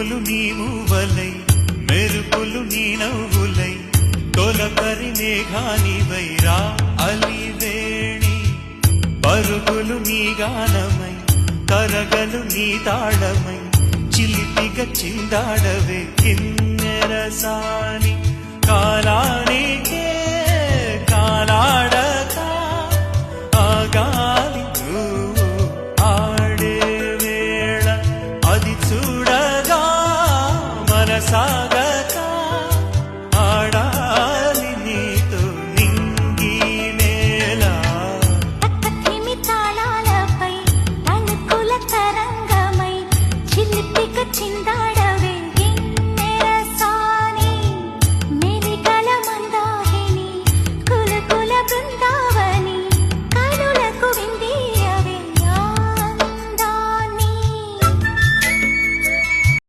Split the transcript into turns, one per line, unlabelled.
ఉరుములు నీ మూవలై మెరుపులు నీ నవ్వులై తొలకరి మేఘానివై రా అలివేణి పరుగులు నీ గానమై కరగలు నీ తాళమై చిలిపిగా చిందాడవే కిన్నెరసాని కాలానికే కాలాడ